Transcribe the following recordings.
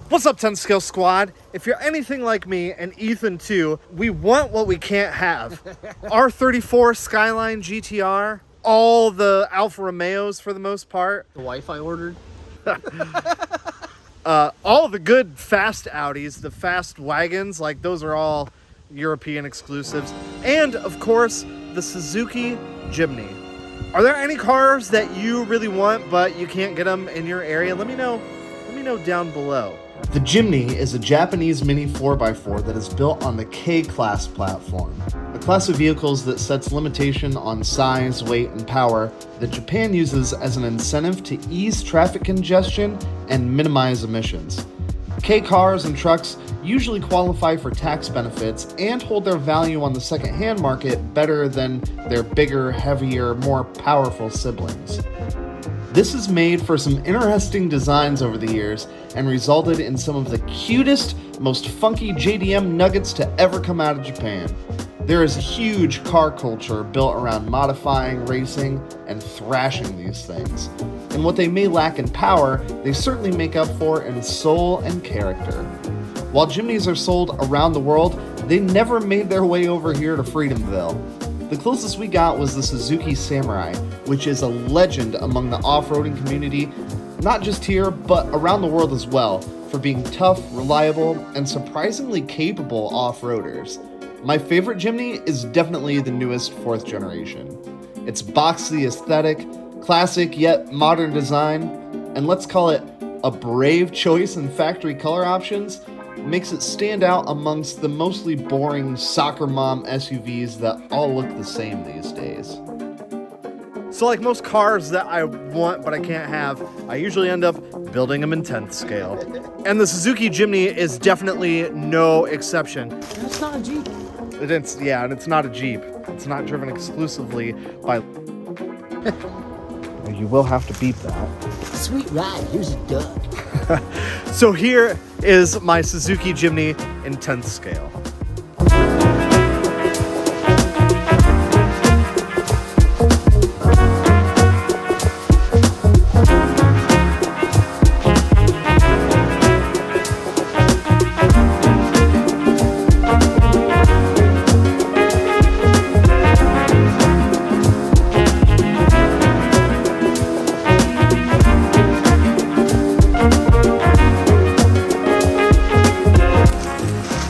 What's up, 10 Scale Squad? If you're anything like me, and Ethan too, we want what we can't have. R34 Skyline GTR, all the Alfa Romeos for the most part. The wife I ordered. All the good fast Audis, the fast wagons, like those are all European exclusives. And of course, the Suzuki Jimny. Are there any cars that you really want, but you can't get them in your area? Let me know down below. The Jimny is a Japanese mini 4x4 that is built on the K-Class platform, a class of vehicles that sets limitation on size, weight, and power that Japan uses as an incentive to ease traffic congestion and minimize emissions. K cars and trucks usually qualify for tax benefits and hold their value on the second-hand market better than their bigger, heavier, more powerful siblings. This has made for some interesting designs over the years and resulted in some of the cutest, most funky JDM nuggets to ever come out of Japan. There is a huge car culture built around modifying, racing, and thrashing these things. And what they may lack in power, they certainly make up for in soul and character. While Jimnys are sold around the world, they never made their way over here to Freedomville. The closest we got was the Suzuki Samurai, which is a legend among the off-roading community, not just here, but around the world as well, for being tough, reliable, and surprisingly capable off-roaders. My favorite Jimny is definitely the newest 4th generation. Its boxy aesthetic, classic yet modern design, and let's call it a brave choice in factory color options, makes it stand out amongst the mostly boring soccer mom SUVs that all look the same these days. So like most cars that I want but I can't have, I usually end up building them in 10th scale. And the Suzuki Jimny is definitely no exception. That's not a Jeep. Yeah, and it's not a Jeep. It's not driven exclusively by... You will have to beep that. Sweet ride, here's a duck. So here is my Suzuki Jimny in 10th scale.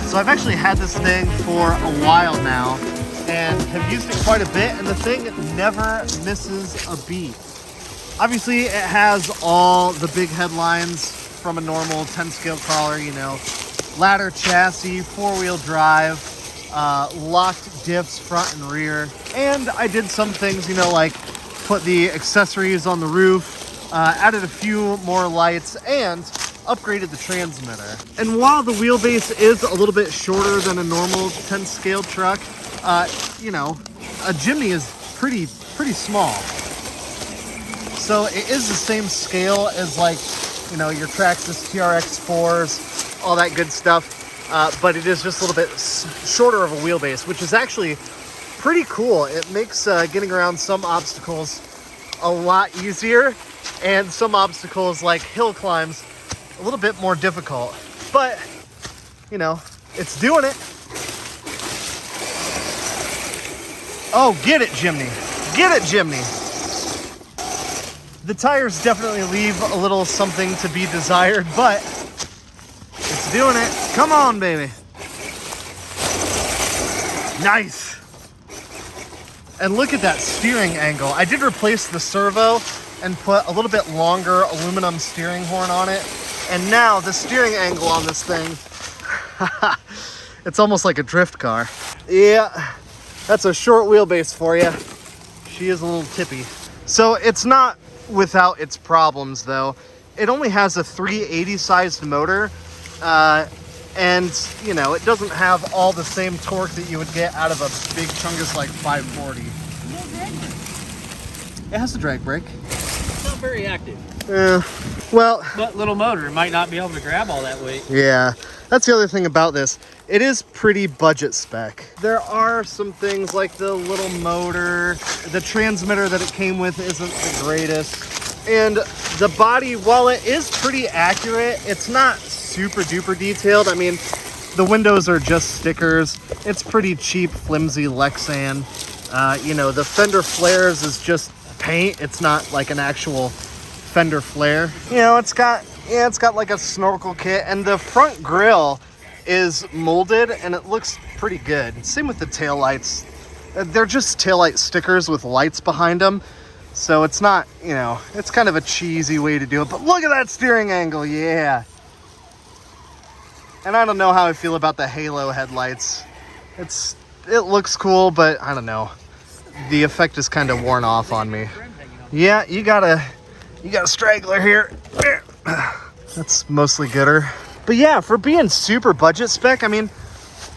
So I've actually had this thing for a while now and have used it quite a bit, and the thing never misses a beat. Obviously it has all the big headlines from a normal 10 scale crawler, you know, ladder chassis, 4-wheel drive, locked diffs front and rear. And I did some things, you know, like put the accessories on the roof, added a few more lights, and upgraded the transmitter. And while the wheelbase is a little bit shorter than a normal 10 scale truck, you know, a Jimny is pretty small. So it is the same scale as, like, you know, your Traxxas TRX4s, all that good stuff, but it is just a little bit shorter of a wheelbase, which is actually pretty cool. It makes getting around some obstacles a lot easier, and some obstacles like hill climbs a little bit more difficult, but you know, it's doing it. Oh, get it, Jimny. Get it, Jimny. The tires definitely leave a little something to be desired, but it's doing it. Come on, baby. Nice. And look at that steering angle. I did replace the servo and put a little bit longer aluminum steering horn on it. And now the steering angle on this thing, it's almost like a drift car. Yeah, that's a short wheelbase for you. She is a little tippy. So it's not without its problems though. It only has a 380 sized motor, and you know, it doesn't have all the same torque that you would get out of a big Chungus like 540. It has a drag brake. It's not very active. Well, but little motor, it might not be able to grab all that weight. Yeah, that's the other thing about this. It is pretty budget spec. There are some things like the little motor, the transmitter that it came with isn't the greatest. And the body, while it is pretty accurate, it's not super duper detailed. I mean, the windows are just stickers. It's pretty cheap, flimsy Lexan. You know, the fender flares is just paint. It's not like an actual fender flare. You know, it's got like a snorkel kit, and the front grille is molded and it looks pretty good. Same with the taillights. They're just taillight stickers with lights behind them. So it's not, you know, it's kind of a cheesy way to do it, but look at that steering angle, yeah. And I don't know how I feel about the halo headlights. It looks cool, but I don't know. The effect is kind of worn off on me. Yeah, you got a straggler here. That's mostly gooder. But yeah, for being super budget spec, I mean,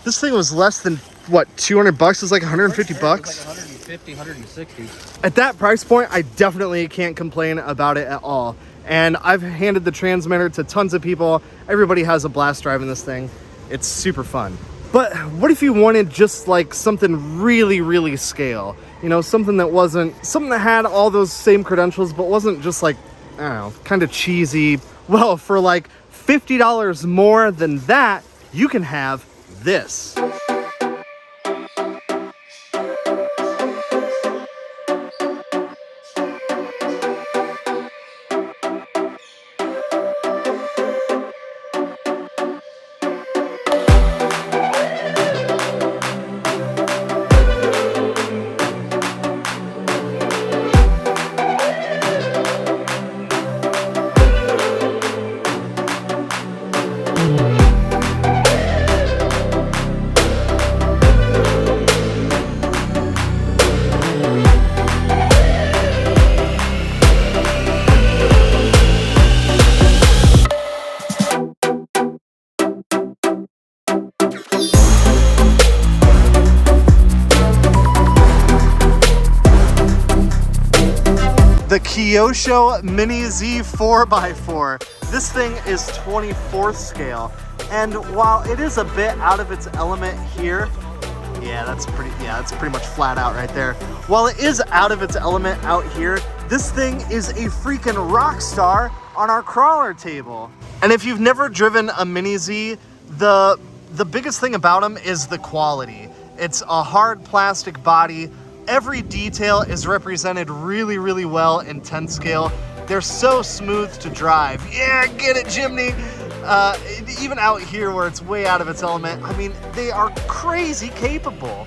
this thing was less than, what, 200 bucks? It was like 150 bucks? Like 150, 160. At that price point, I definitely can't complain about it at all. And I've handed the transmitter to tons of people. Everybody has a blast driving this thing. It's super fun. But what if you wanted just like something really, really scale? You know, something that had all those same credentials, but wasn't just like, I don't know, kind of cheesy. Well, for like $50 more than that, you can have this. The Kyosho Mini Z 4x4. This thing is 24th scale, and while it is a bit out of its element here, that's pretty much flat out right there. While it is out of its element out here, this thing is a freaking rock star on our crawler table. And if you've never driven a Mini Z, the biggest thing about them is the quality. It's a hard plastic body. Every detail is represented really, really well in 10 scale. They're so smooth to drive. Yeah, get it, Jimny. Even out here where it's way out of its element, I mean, they are crazy capable.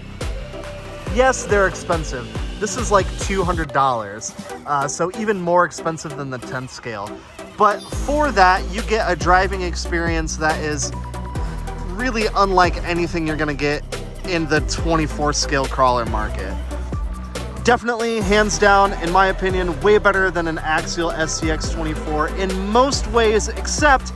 Yes, they're expensive. This is like $200, so even more expensive than the 10 scale. But for that, you get a driving experience that is really unlike anything you're gonna get in the 24 scale crawler market. Definitely, hands down, in my opinion, way better than an Axial SCX24 in most ways, except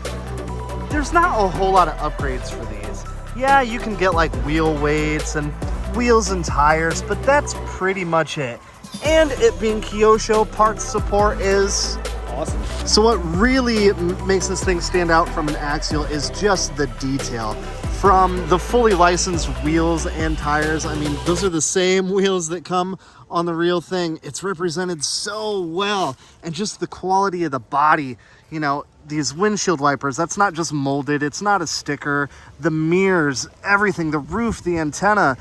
there's not a whole lot of upgrades for these. Yeah, you can get like wheel weights and wheels and tires, but that's pretty much it. And it being Kyosho, parts support is awesome. So what really makes this thing stand out from an Axial is just the detail. From the fully licensed wheels and tires, I mean, those are the same wheels that come on the real thing. It's represented so well, and just the quality of the body. You know, these windshield wipers, that's not just molded, it's not a sticker. The mirrors, everything, the roof, the antenna,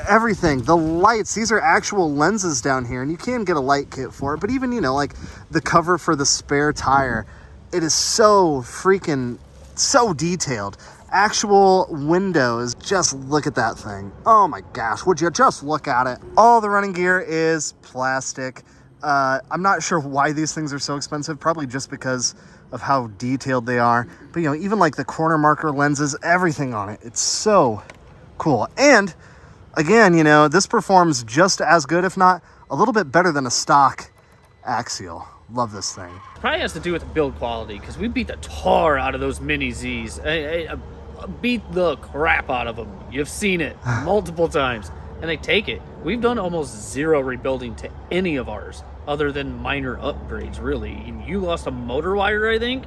everything, the lights, these are actual lenses down here, and you can get a light kit for it. But even, you know, like the cover for the spare tire, it is so freaking, so detailed. Actual windows, just look at that thing. Oh my gosh, would you just look at it? All the running gear is plastic. I'm not sure why these things are so expensive, probably just because of how detailed they are. But you know, even like the corner marker lenses, everything on it, it's so cool. And again, you know, this performs just as good, if not a little bit better than a stock Axial. Love this thing. Probably has to do with the build quality, because we beat the tar out of those Mini Zs. I beat the crap out of them. You've seen it multiple times, and they take it. We've done almost zero rebuilding to any of ours, other than minor upgrades, really. And you lost a motor wire, I think,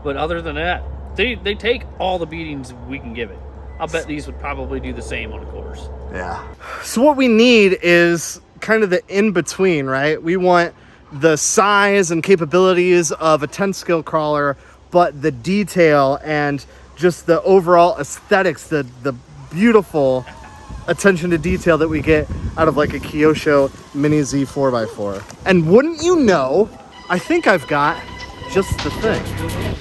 but other than that, they take all the beatings we can give it. I'll bet these would probably do the same on a course. Yeah. So what we need is kind of the in-between, right? We want the size and capabilities of a 10 scale crawler but the detail and just the overall aesthetics, the beautiful attention to detail that we get out of like a Kyosho Mini Z 4x4. And wouldn't you know, I think I've got just the thing.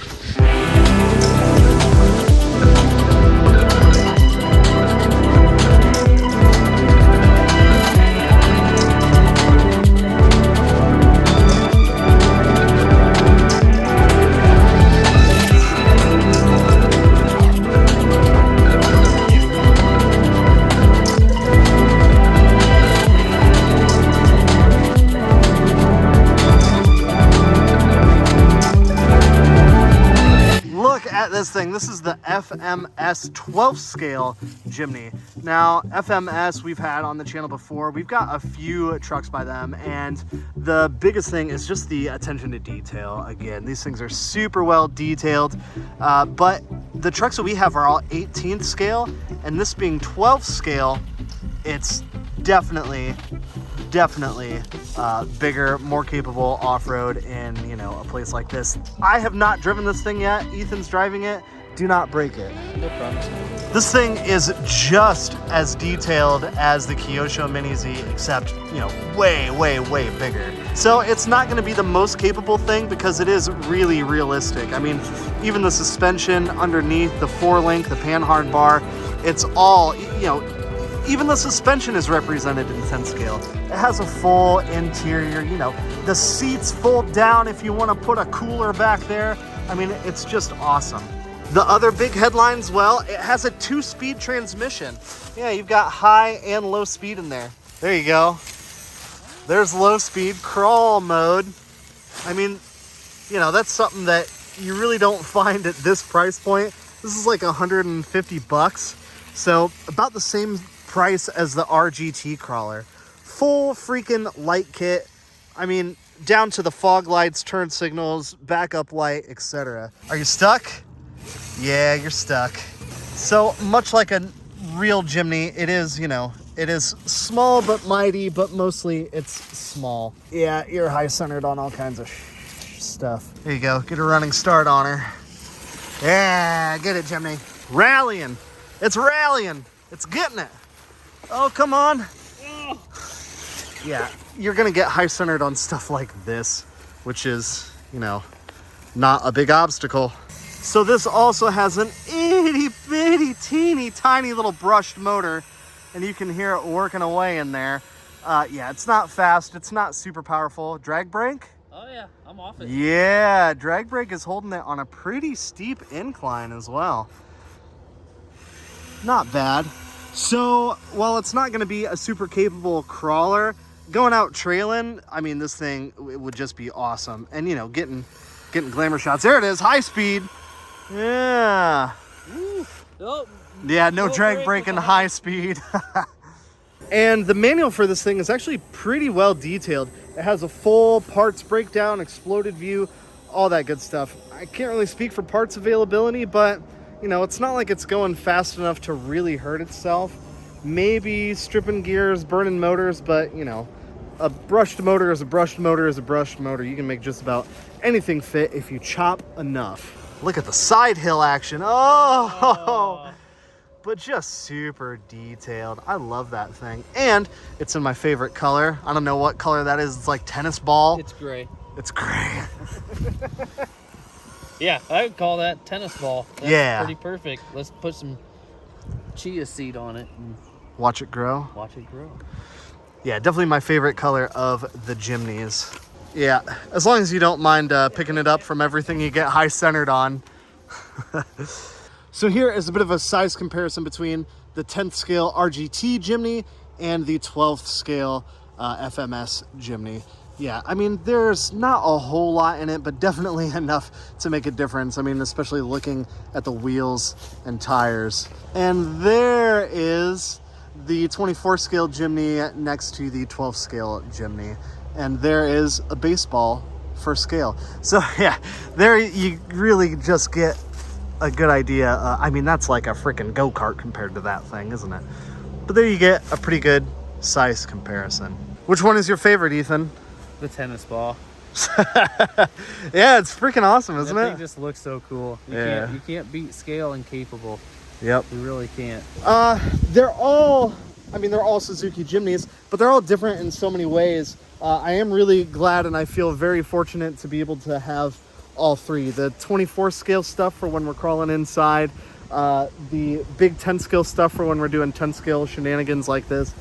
This thing, this is the FMS 12 scale Jimny. Now, FMS we've had on the channel before. We've got a few trucks by them, and the biggest thing is just the attention to detail. Again, these things are super well detailed, but the trucks that we have are all 18th scale, and this being 12 scale, it's definitely bigger, more capable off-road in, you know, a place like this. I have not driven this thing yet. Ethan's driving it. Do not break it. No promise. This thing is just as detailed as the Kyosho Mini Z, except, you know, way bigger. So it's not going to be the most capable thing because it is really realistic. I mean, even the suspension underneath, the 4-link, the panhard bar, it's all, you know, even the suspension is represented in 10 scale. It has a full interior, you know, the seats fold down if you want to put a cooler back there. I mean, it's just awesome. The other big headlines, well, it has a 2-speed transmission. Yeah, you've got high and low speed in there. There you go. There's low speed crawl mode. I mean, you know, that's something that you really don't find at this price point. This is like 150 bucks. So about the same price as the RGT Crawler. Full freaking light kit. I mean, down to the fog lights, turn signals, backup light, etc. Are you stuck? Yeah, you're stuck. So much like a real Jimny, it is, you know, it is small but mighty, but mostly it's small. Yeah, you're high centered on all kinds of stuff. There you go. Get a running start on her. Yeah, get it, Jimny. Rallying. It's rallying. It's getting it. Oh, come on. Yeah, you're going to get high centered on stuff like this, which is, you know, not a big obstacle. So this also has an itty bitty teeny tiny little brushed motor, and you can hear it working away in there. Yeah, it's not fast. It's not super powerful. Drag brake? Oh yeah, I'm off it. Yeah, drag brake is holding it on a pretty steep incline as well. Not bad. So while it's not going to be a super capable crawler, going out trailing, I mean, this thing, it would just be awesome. And, you know, getting glamour shots. There it is, high speed. Yeah. Oh, Yeah, no drag brake and high speed. And the manual for this thing is actually pretty well detailed. It has a full parts breakdown, exploded view, all that good stuff. I can't really speak for parts availability, but, you know, it's not like it's going fast enough to really hurt itself. Maybe stripping gears, burning motors, but, you know, a brushed motor is a brushed motor is a brushed motor. You can make just about anything fit if you chop enough. Look at the side hill action. Oh, but just super detailed. I love that thing. And it's in my favorite color. I don't know what color that is. It's like tennis ball. it's gray. It's gray. Yeah, I would call that tennis ball. That's Yeah. pretty perfect. Let's put some chia seed on it and Watch it grow. watch it grow. Yeah, definitely my favorite color of the Jimnys. Yeah, as long as you don't mind picking it up from everything you get high centered on. So here is a bit of a size comparison between the 10th scale RGT Jimny and the 12th scale FMS Jimny. Yeah, I mean, there's not a whole lot in it, but definitely enough to make a difference. I mean, especially looking at the wheels and tires. And there is the 24 scale Jimny next to the 12 scale Jimny. And there is a baseball for scale. So yeah, there you really just get a good idea. I mean, that's like a freaking go-kart compared to that thing, isn't it? But there you get a pretty good size comparison. Which one is your favorite, Ethan? The tennis ball. Yeah, it's freaking awesome, isn't That it? thing just looks so cool. You can't beat scale and capable. Yep. You really can't. They're all Suzuki Jimnys, but they're all different in so many ways. I am really glad and I feel very fortunate to be able to have all three. The 24 scale stuff for when we're crawling inside, the big 10 scale stuff for when we're doing 10 scale shenanigans like this,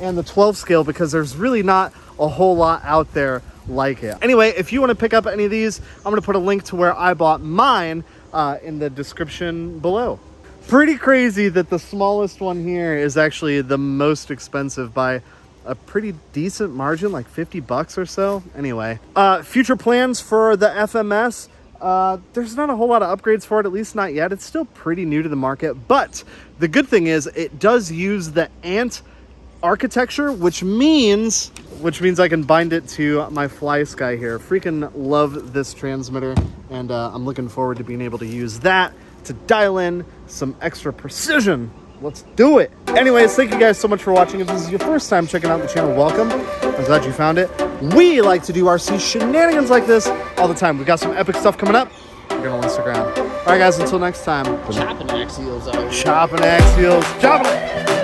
and the 12 scale because there's really not a whole lot out there like it. Anyway, if you want to pick up any of these, I'm going to put a link to where I bought mine in the description below. Pretty crazy that the smallest one here is actually the most expensive by a pretty decent margin, like 50 bucks or so. Anyway, future plans for the FMS. There's not a whole lot of upgrades for it, at least not yet. It's still pretty new to the market, but the good thing is it does use the Ant architecture, which means I can bind it to my Fly Sky here. Freaking love this transmitter, and I'm looking forward to being able to use that to dial in some extra precision. Let's do it. Anyways, thank you guys so much for watching. If this is your first time checking out the channel, welcome. I'm glad you found it. We like to do RC shenanigans like this all the time. We got some epic stuff coming up. We're gonna Instagram. All right, guys, until next time. Chopping axials out here. Chopping axials. Chopping it.